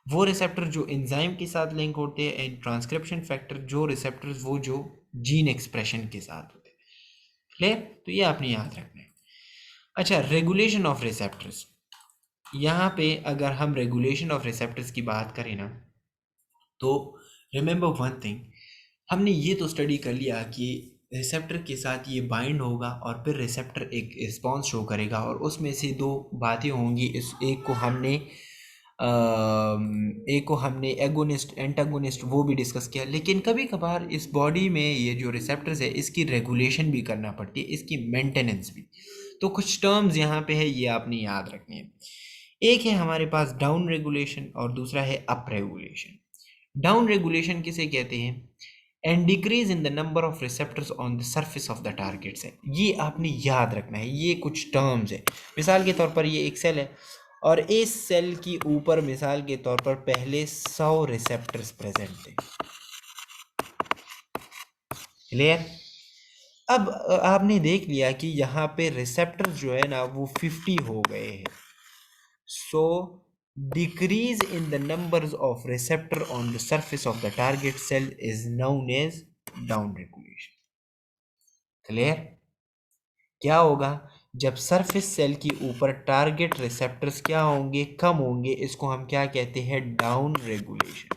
वो रिसेप्टर जो एंजाइम के साथ लिंक होते हैं, एंड ट्रांसक्रिप्शन फैक्टर जो रिसेप्टर्स वो जो जीन एक्सप्रेशन के साथ होते हैं। क्लियर, तो ये आपने याद रखना है। अच्छा, रेगुलेशन ऑफ रिसेप्टर्स। यहाँ पे अगर हम रेगुलेशन ऑफ रिसेप्टर्स की बात करें ना, तो रिमेंबर वन थिंग, हमने ये तो स्टडी कर लिया कि रिसेप्टर के साथ ये बाइंड होगा और फिर रिसेप्टर एक रिस्पॉन्स शो करेगा, और उसमें से दो बातें होंगी। इस एक को हमने एगोनिस्ट एंटागोनिस्ट वो भी डिस्कस किया, लेकिन कभी कभार इस बॉडी में ये जो रिसेप्टर्स है इसकी रेगुलेशन भी करना पड़ती है, इसकी मेंटेनेंस भी। तो कुछ टर्म्स यहाँ पे है, ये आपने याद रखनी है। एक है हमारे पास डाउन रेगुलेशन और दूसरा है अप रेगुलेशन। डाउन रेगुलेशन किसे कहते हैं, and decrease in the number of receptors on the surface of the targets है। ये आपने याद रखना है, ये कुछ टर्म्स है। मिसाल के तौर पर ये एक सेल है और इस सेल की ऊपर मिसाल के तौर पर पहले 100 रिसेप्टर्स प्रेजेंट थे। क्लियर। अब आपने देख लिया कि यहाँ पे रिसेप्टर्स जो है ना वो 50 हो गए हैं। सो decrease in the numbers of receptor on the surface of the target cell is known as down regulation. Clear. क्या होगा, जब सरफेस सेल के ऊपर टारगेट रिसेप्टर्स क्या होंगे, कम होंगे, इसको हम क्या कहते हैं, डाउन रेगुलेशन।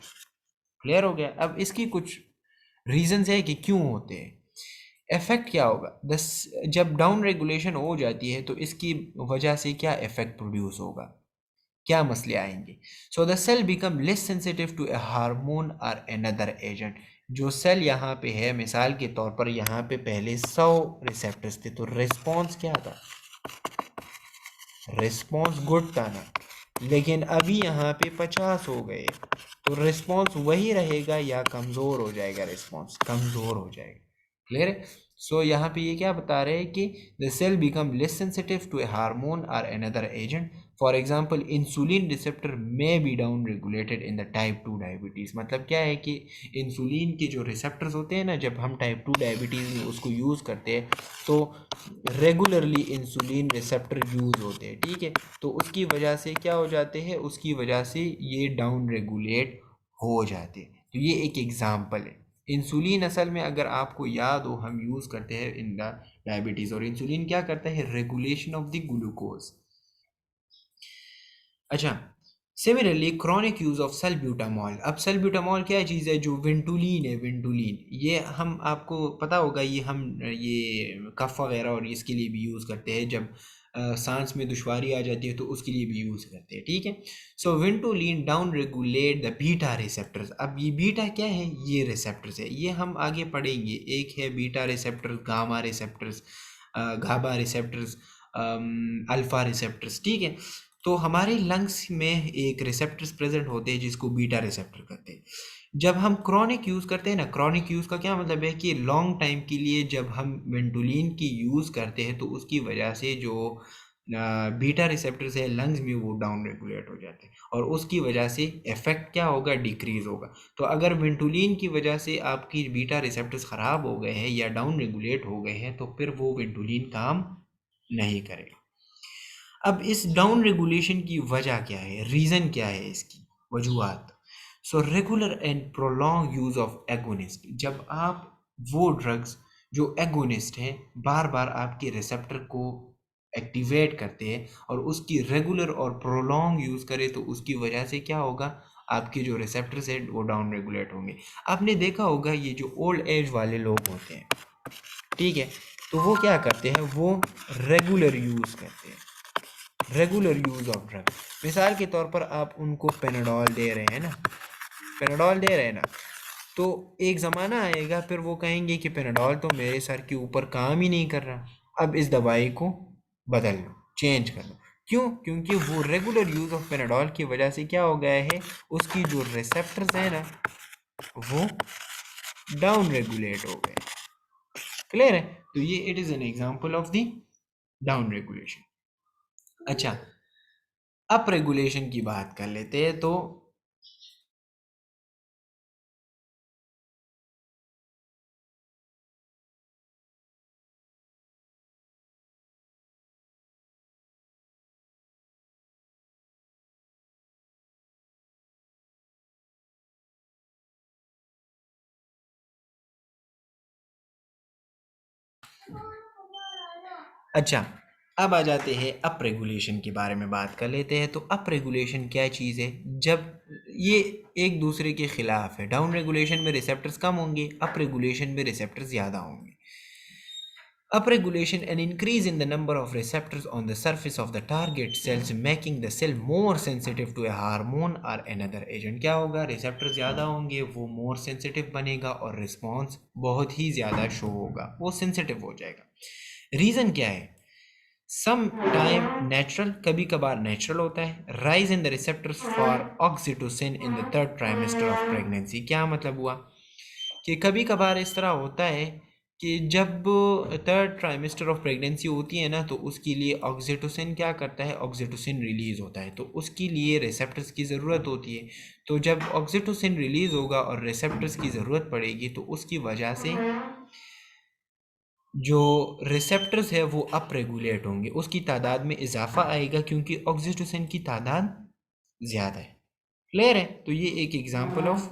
क्लियर हो गया। अब इसकी कुछ रीजंस है कि क्यों होते हैं। इफेक्ट क्या होगा, दस जब डाउन रेगुलेशन हो जाती है तो इसकी वजह से क्या इफेक्ट प्रोड्यूस होगा, क्या मसले आएंगे। So the cell become less sensitive to a hormone और अनदर एजेंट। जो सेल यहाँ पे है, मिसाल के तौर पर यहाँ पे पहले 100 रिसेप्टर्स थे तो रिस्पॉन्स क्या था, रिस्पॉन्स गुड था ना, लेकिन अभी यहाँ पे 50 हो गए तो रिस्पॉन्स वही रहेगा या कमज़ोर हो जाएगा, रिस्पॉन्स कमज़ोर हो जाएगा। क्लियर है। सो यहाँ पे ये क्या बता रहे हैं कि the cell become less sensitive to a hormone और another agent. For example insulin receptor may be down regulated in the type 2 diabetes. मतलब क्या है कि इंसुलिन के जो रिसेप्टर्स होते हैं ना, जब हम टाइप 2 डायबिटीज़ में उसको यूज़ करते हैं तो रेगुलरली इंसुलिन रिसेप्टर यूज़ होते हैं, ठीक है। तो उसकी वजह से क्या हो जाते हैं, उसकी वजह से ये डाउन रेगुलेट हो जाते हैं। तो ये एक एग्जांपल है। इंसुलिन असल में अगर आपको याद हो हम यूज़ करते हैं इन द डायबिटीज़, और इंसुलिन क्या करता है, रेगुलेशन ऑफ द ग्लूकोज। अच्छा, सिमिलरली क्रॉनिक यूज़ ऑफ सल्ब्यूटामॉल। अब सल्ब्यूटामॉल क्या चीज़ है, जो विंटुलिन है, विंटुलिन ये हम आपको पता होगा, ये हम ये कफ वगैरह और इसके लिए भी यूज़ करते हैं, जब सांस में दुश्वारी आ जाती है तो उसके लिए भी यूज़ करते हैं, ठीक है। So Ventolin down regulate the beta receptors. अब ये बीटा क्या है, ये रिसेप्टर्स है, ये हम आगे पढ़ेंगे। एक है बीटा रिसेप्टर्स, गामा रिसेप्टर्स, गाबा रिसेप्टर्स, अल्फा रिसेप्टर्स, ठीक है। तो हमारे लंग्स में एक रिसेप्टर्स प्रेजेंट होते हैं जिसको बीटा रिसेप्टर कहते हैं। जब हम क्रॉनिक यूज़ करते हैं ना, क्रॉनिक यूज़ का क्या मतलब है कि लॉन्ग टाइम के लिए जब हम वेंटोलिन की यूज़ करते हैं तो उसकी वजह से जो बीटा रिसेप्टर्स है लंग्स में वो डाउन रेगुलेट हो जाते हैं और उसकी वजह से इफेक्ट क्या होगा, डिक्रीज होगा। तो अगर वेंटोलिन की वजह से आपकी बीटा रिसेप्टर्स ख़राब हो गए हैं या डाउन रेगुलेट हो गए हैं तो फिर वो वेंटोलिन काम नहीं करेगा। अब इस डाउन रेगुलेशन की वजह क्या है, रीज़न क्या है, इसकी वजूहत। So regular and prolong use of agonist, जब आप वो ड्रग्स जो एगोनिस्ट हैं बार बार आपके रिसेप्टर को एक्टिवेट करते हैं और उसकी रेगुलर और प्रोलॉन्ग यूज़ करें तो उसकी वजह से क्या होगा, आपके जो रिसेप्टर्स हैं वो डाउन रेगुलेट होंगे। आपने देखा होगा ये जो ओल्ड एज वाले लोग होते हैं, ठीक है, तो वो क्या करते हैं, वो रेगुलर यूज़ करते हैं, रेगुलर यूज़ ऑफ ड्रग। मिसाल के तौर पर आप उनको पेनाडोल दे रहे हैं ना, पेनाडोल दे रहे हैं ना, तो एक ज़माना आएगा फिर वो कहेंगे कि पेनाडोल तो मेरे सर के ऊपर काम ही नहीं कर रहा, अब इस दवाई को बदल लो, चेंज कर लो। क्यों? क्योंकि वो रेगुलर यूज़ ऑफ पेनाडोल की वजह से क्या हो गया है, उसकी जो रिसेप्टर्स हैं ना वो डाउन रेगुलेट हो गए। क्लियर है? तो ये it is an example of the down regulation. अच्छा, अप रेगुलेशन की बात कर लेते हैं। तो अच्छा, अब आ जाते हैं अप रेगुलेशन के बारे में बात कर लेते हैं। तो अप रेगुलेशन क्या चीज़ है, जब ये एक दूसरे के ख़िलाफ़ है। डाउन रेगुलेशन में रिसेप्टर्स कम होंगे, अप रेगुलेशन में रिसेप्टर्स ज़्यादा होंगे। Up regulation, an increase in the number of receptors on the surface of the target cells, making the cell more sensitive to a hormone or another agent। क्या होगा, receptor ज़्यादा होंगे, वो more sensitive बनेगा और response बहुत ही ज़्यादा show होगा, वो सेंसिटिव हो जाएगा। रीज़न क्या है, सम टाइम नेचुरल, कभी कभार नेचुरल होता है। Rise in the receptors for oxytocin in the third trimester of pregnancy. क्या मतलब हुआ कि कभी कभार इस तरह होता है कि जब थर्ड ट्राइमेस्टर ऑफ प्रेगनेंसी होती है ना तो उसके लिए ऑक्सीटोसिन क्या करता है, ऑक्सीटोसिन रिलीज़ होता है, तो उसके लिए रिसेप्टर्स की ज़रूरत होती है। तो जब ऑक्सीटोसिन रिलीज़ होगा और रिसेप्टर्स की ज़रूरत पड़ेगी तो उसकी वजह से जो रिसेप्टर्स है वो अप रेगुलेट होंगे, उसकी तादाद में इजाफा आएगा क्योंकि ऑक्सीटोसिन की तादाद ज़्यादा है। क्लियर है? तो ये एक एग्जांपल ऑफ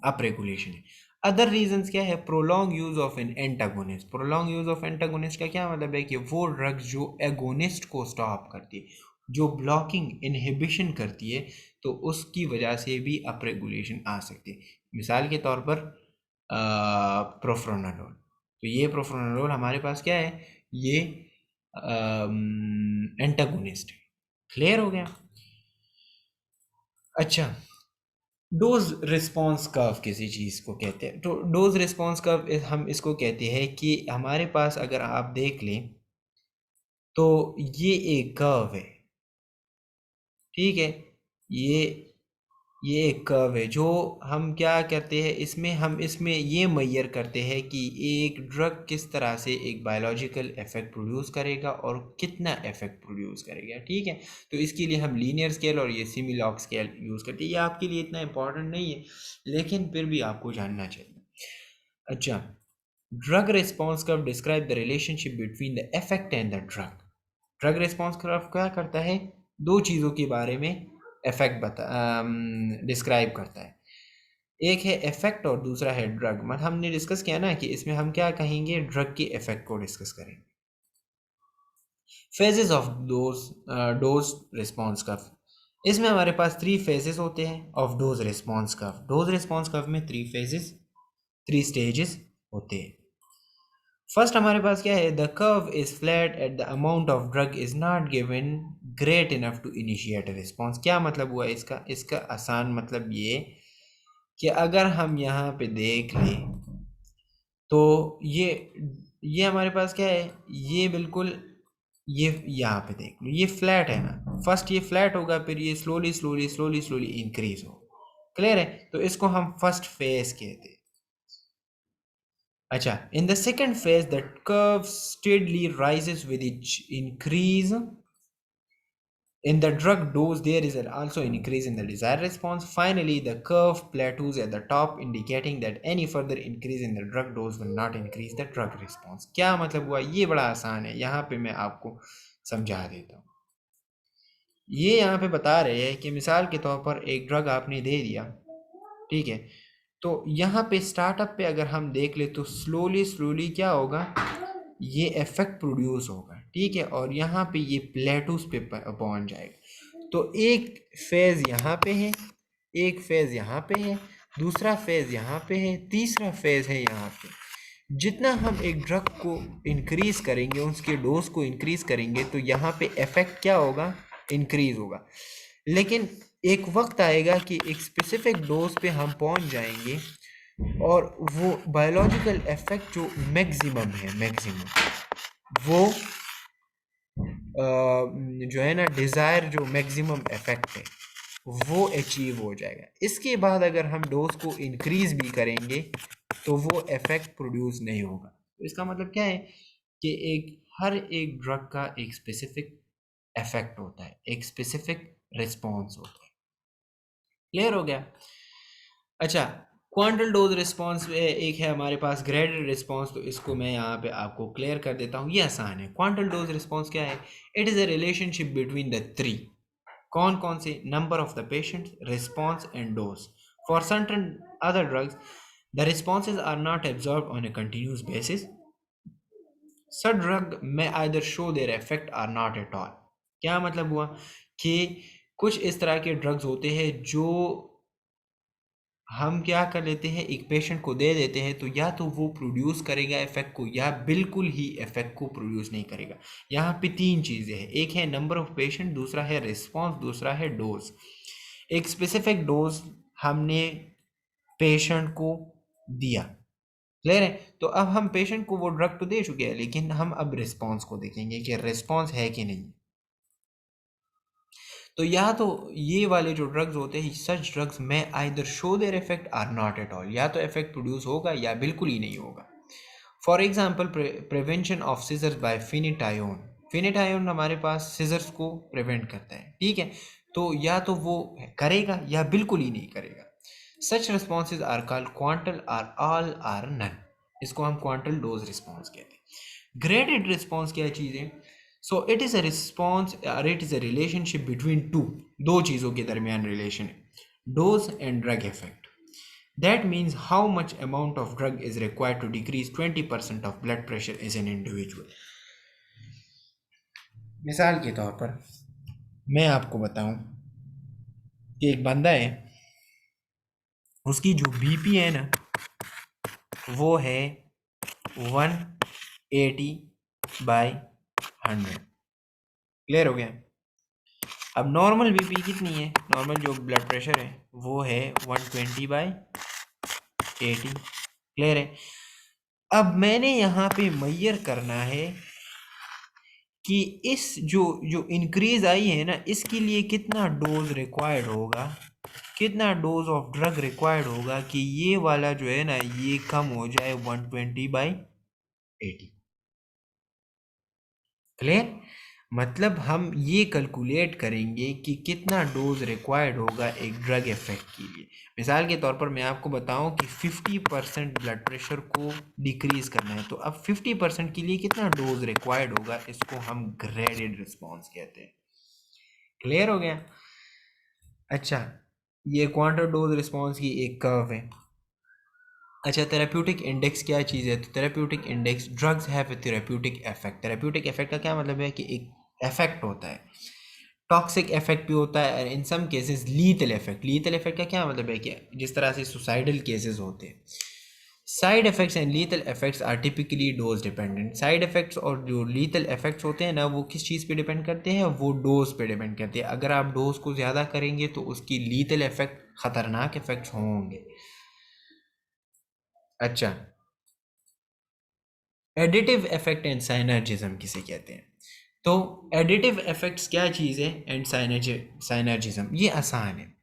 अप रेगुलेशन है। अदर रीजंस क्या है, prolong use of an antagonist. Prolong use of antagonist का क्या मतलब है कि वो ड्रग्स जो एगोनिस्ट को स्टॉप करती है, जो ब्लॉकिंग इनहिबिशन करती है, तो उसकी वजह से भी अप रेगुलेशन आ सकती है। मिसाल के तौर पर प्रोफ्रानोलोल, तो ये प्रोफ्रानोलोल हमारे पास क्या है, ये एंटागोनिस्ट है। क्लियर हो गया? अच्छा, डोज रिस्पॉन्स कर्व किसी चीज़ को कहते हैं। तो डोज रिस्पॉन्स कर्व हम इसको कहते हैं कि हमारे पास अगर आप देख लें तो ये एक कर्व है, ठीक है, ये ये एक कर्व है जो हम क्या करते हैं, इसमें हम इसमें ये मेजर करते हैं कि एक ड्रग किस तरह से एक बायोलॉजिकल इफेक्ट प्रोड्यूस करेगा और कितना इफेक्ट प्रोड्यूस करेगा, ठीक है। तो इसके लिए हम लीनियर स्केल और ये सिमिलॉग स्केल यूज़ करते हैं। ये आपके लिए इतना इंपॉर्टेंट नहीं है लेकिन फिर भी आपको जानना चाहिए। अच्छा, drug response curve describe the relationship between the effect and the drug. Drug response curve क्या करता है, दो चीज़ों के बारे में इफेक्ट डिस्क्राइब करता है। एक है इफेक्ट और दूसरा है ड्रग। मतलब हमने डिस्कस किया ना कि इसमें हम क्या कहेंगे, ड्रग के इफेक्ट को डिस्कस करेंगे। Phases of dose response curve, इसमें हमारे पास 3 फेजेस होते हैं of dose response curve. Dose response curve में 3 फेजेस, 3 स्टेजेस होते हैं। फर्स्ट हमारे पास क्या है, the curve is flat at the amount of drug is not given great enough to initiate a response. क्या मतलब हुआ इसका, इसका आसान मतलब ये कि अगर हम यहाँ पे देख लें तो ये हमारे पास क्या है, ये बिल्कुल, ये यहाँ पे देख लो, ये फ्लैट है ना, फर्स्ट ये फ्लैट होगा फिर ये slowly slowly slowly slowly increase हो। क्लियर है? तो इसको हम फर्स्ट फेज कहते हैं। अच्छा, in the second phase the curve steadily rises with each increase in the drug dose. There is also an increase in the desired response. Finally the curve plateaus at the top, indicating that any further increase in the drug dose will not increase the drug response. क्या मतलब हुआ? ये बड़ा आसान है, यहाँ पे मैं आपको समझा देता हूँ। ये यहाँ पे बता रहे हैं कि मिसाल के तौर पर एक ड्रग आपने दे दिया, ठीक है, तो यहाँ पे स्टार्टअप पे अगर हम देख ले तो स्लोली स्लोली क्या होगा, ये इफेक्ट प्रोड्यूस होगा, ठीक है, और यहाँ पे ये प्लेटूस पे पहुँच जाएगा। तो एक फेज़ यहाँ पे है, एक फेज़ यहाँ पे है, दूसरा फेज़ यहाँ पे है, तीसरा फेज़ है यहाँ पे। जितना हम एक ड्रग को इंक्रीज़ करेंगे, उसके डोज को इंक्रीज़ करेंगे, तो यहाँ पे इफेक्ट क्या होगा, इंक्रीज़ होगा। लेकिन एक वक्त आएगा कि एक स्पेसिफिक डोज पे हम पहुंच जाएंगे और वो बायोलॉजिकल इफेक्ट जो मैक्सिमम है, मैक्सिमम वो जो है ना, डिज़ायर जो मैक्सिमम इफेक्ट है वो अचीव हो जाएगा। इसके बाद अगर हम डोज को इंक्रीज भी करेंगे तो वो इफेक्ट प्रोड्यूस नहीं होगा। तो इसका मतलब क्या है कि हर एक ड्रग का एक स्पेसिफिक इफेक्ट होता है, एक स्पेसिफिक रिस्पॉन्स होता है। क्लियर हो गया? अच्छा, क्वांटल डोज रिस्पॉन्स एक है हमारे पास ग्रेडेड रिस्पॉन्स, तो इसको मैं यहाँ पे आपको क्लियर कर देता हूँ, ये आसान है। क्वांटल डोज रिस्पॉन्स क्या है? It is a relationship between the three, कौन कौन से, number of the patients, response and dose. For certain other drugs the responses are not absorb on a continuous basis, such drug में either show their effect or not at all. क्या मतलब हुआ कि कुछ इस तरह के ड्रग्स होते हैं जो हम क्या कर लेते हैं, एक पेशेंट को दे देते हैं, तो या तो वो प्रोड्यूस करेगा इफेक्ट को या बिल्कुल ही इफेक्ट को प्रोड्यूस नहीं करेगा। यहाँ पे तीन चीज़ें हैं, एक है नंबर ऑफ पेशेंट, दूसरा है रिस्पॉन्स, दूसरा है डोज। एक स्पेसिफिक डोज हमने पेशेंट को दिया, क्लियर है? तो अब हम पेशेंट को वो ड्रग तो दे चुके हैं, लेकिन हम अब रिस्पॉन्स को देखेंगे कि रिस्पॉन्स है कि नहीं। तो या तो ये वाले जो ड्रग्स होते हैं, सच ड्रग्स में either show their effect or not at all, या तो इफेक्ट प्रोड्यूस होगा या बिल्कुल ही नहीं होगा। For example prevention of seizures by phenytoin. Phenytoin हमारे पास सीजर्स को प्रिवेंट करता है, ठीक है, तो या तो वो करेगा या बिल्कुल ही नहीं करेगा। Such responses are called quantal or all or none, इसको हम क्वांटल डोज रिस्पॉन्स कहते हैं। ग्रेडेड रिस्पॉन्स क्या चीज़ है? So it is a response और it is a relationship between two, दो चीज़ों के दरमियान रिलेशन है, dose and drug effect. That means how much amount of drug is required to decrease 20% of blood pressure is an individual. मिसाल के तौर पर मैं आपको बताऊं कि एक बंदा है, उसकी जो बीपी है ना वो है 180/100। क्लियर हो गया? अब नॉर्मल बीपी कितनी है? नॉर्मल जो ब्लड प्रेशर है वो है 120/80। क्लियर है? अब मैंने यहाँ पे मेजर करना है कि इस जो जो इंक्रीज आई है ना, इसके लिए कितना डोज रिक्वायर्ड होगा, कितना डोज ऑफ ड्रग रिक्वायर्ड होगा कि ये वाला जो है ना ये कम हो जाए 120/80। क्लियर? मतलब हम ये कैलकुलेट करेंगे कि कितना डोज रिक्वायर्ड होगा एक ड्रग इफेक्ट के लिए। मिसाल के तौर पर मैं आपको बताऊं कि 50% ब्लड प्रेशर को डिक्रीज करना है, तो अब 50% के लिए कितना डोज रिक्वायर्ड होगा, इसको हम ग्रेडेड रिस्पॉन्स कहते हैं। क्लियर हो गया? अच्छा, ये क्वांटम डोज रिस्पॉन्स की एक कर्व है। अच्छा, थेराप्यूटिक इंडेक्स क्या चीज़ है? तो therapeutic index, drugs have a therapeutic effect. Therapeutic effect का क्या मतलब है कि एक इफेक्ट होता है, टॉक्सिक इफेक्ट भी होता है, और in some cases lethal effect. Lethal effect का क्या मतलब है कि जिस तरह से सुसाइडल केसेस होते हैं। Side effects and lethal effects are typically dose dependent. Side effects और जो लीथल इफेक्ट्स होते हैं ना, वो किस चीज़ पे डिपेंड करते हैं? वो डोज पे डिपेंड करते हैं। अगर आप डोज को ज़्यादा करेंगे तो उसकी लीथल इफेक्ट, ख़तरनाक इफेक्ट्स होंगे। अच्छा, एडिटिव इफेक्ट एंड साइनर्जिज्म किसे कहते हैं? तो एडिटिव इफेक्ट्स क्या चीज़ है एंड साइनर्जिज्म, ये आसान है।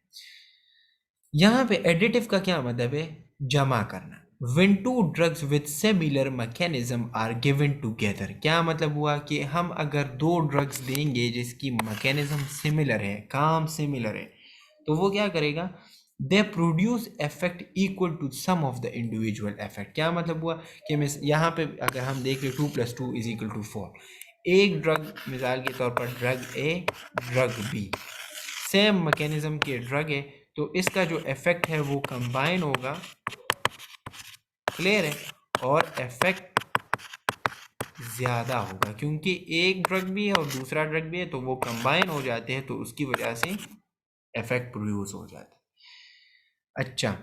यहाँ पे एडिटिव का क्या मतलब है? जमा करना। When two drugs with similar mechanism are given together, क्या मतलब हुआ कि हम अगर दो ड्रग्स देंगे जिसकी मैकेनिज्म सिमिलर है, काम सिमिलर है, तो वो क्या करेगा? They produce effect equal to sum of the individual effect. क्या मतलब हुआ कि मिस यहाँ पे अगर हम देख लें 2+2 इज इक्वल टू 4, एक ड्रग मिसाल के तौर पर drug A, drug B, same mechanism के ड्रग है, तो इसका जो इफेक्ट है वो कंबाइन होगा, क्लियर है, और इफेक्ट ज़्यादा होगा क्योंकि एक ड्रग भी है और दूसरा ड्रग भी है, तो वो कंबाइन हो जाते हैं, तो उसकी वजह से इफेक्ट प्रोड्यूस हो जाता है। अच्छा,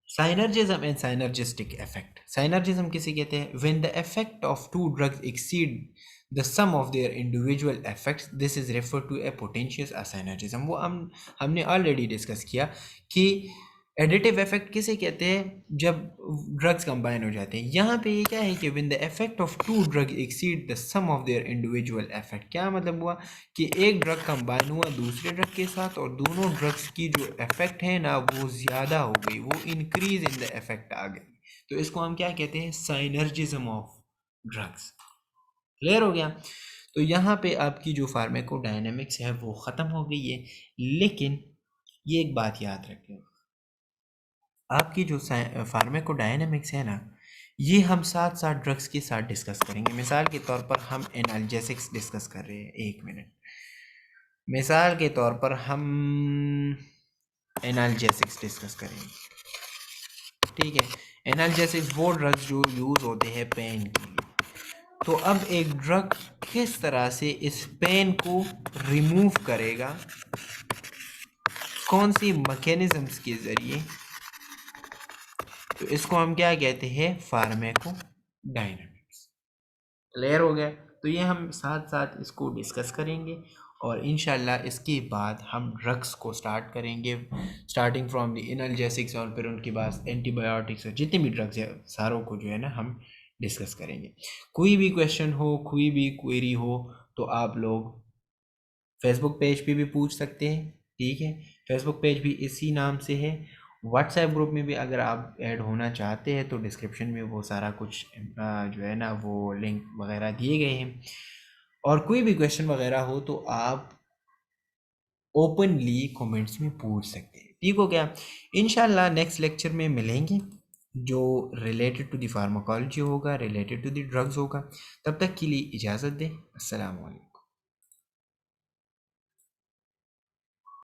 साइनर्जिज्म एंड साइनर्जिस्टिक इफेक्ट। साइनर्जिज्म किसे कहते हैं? When the effect of two drugs exceed the sum of their individual effects, this is refer to a potentious synergism. वो हमने ऑलरेडी डिस्कस किया कि एडिटिव इफेक्ट किसे कहते हैं? जब ड्रग्स कंबाइन हो जाते हैं। यहाँ पे ये क्या है कि when the effect of two drug exceed the sum of their individual effect. क्या मतलब हुआ कि एक ड्रग कंबाइन हुआ दूसरे ड्रग के साथ और दोनों ड्रग्स की जो इफेक्ट है ना वो ज़्यादा हो गई, वो इंक्रीज इन द इफेक्ट आ गई, तो इसको हम क्या कहते हैं? साइनर्जिज्म ऑफ ड्रग्स। क्लियर हो गया? तो यहाँ पे आपकी जो फार्माकोडायनेमिक्स है वो ख़त्म हो गई है, लेकिन ये एक बात याद रखें, आपकी जो फार्माकोडायनेमिक्स है ना, ये हम साथ साथ ड्रग्स के साथ डिस्कस करेंगे। मिसाल के तौर पर हम एनाल्जेसिक्स डिस्कस कर रहे हैं, एक मिनट, मिसाल के तौर पर हम एनाल्जेसिक्स डिस्कस करेंगे, ठीक है? एनाल्जेसिक्स वो ड्रग्स जो यूज़ होते हैं पेन के लिए। तो अब एक ड्रग किस तरह से इस पेन को रिमूव करेगा, कौन सी मैकेनिज्म्स के ज़रिए, तो इसको हम क्या कहते हैं? फार्माकोडायनामिक्स। क्लियर हो गया? तो ये हम साथ साथ इसको डिस्कस करेंगे और इंशाल्लाह इसके बाद हम ड्रग्स को स्टार्ट करेंगे, स्टार्टिंग फ्रॉम द एनाल्जेसिक्स, और फिर उनके बाद एंटीबायोटिक्स और जितने भी ड्रग्स है सारों को जो है ना हम डिस्कस करेंगे। कोई भी क्वेश्चन हो, कोई भी क्वेरी हो, तो आप लोग फेसबुक पेज पे भी पूछ सकते हैं, ठीक है? फेसबुक पेज भी इसी नाम से है। व्हाट्सएप ग्रुप में भी अगर आप ऐड होना चाहते हैं तो डिस्क्रिप्शन में वो सारा कुछ जो है ना वो लिंक वगैरह दिए गए हैं। और कोई भी क्वेश्चन वगैरह हो तो आप ओपनली कमेंट्स में पूछ सकते हैं, ठीक हो गया? इंशाल्लाह नेक्स्ट लेक्चर में मिलेंगे जो रिलेटेड टू द फार्माकोलॉजी होगा, रिलेटेड टू द ड्रग्स होगा। तब तक के लिए इजाज़त दें। अस्सलाम वालेकुम।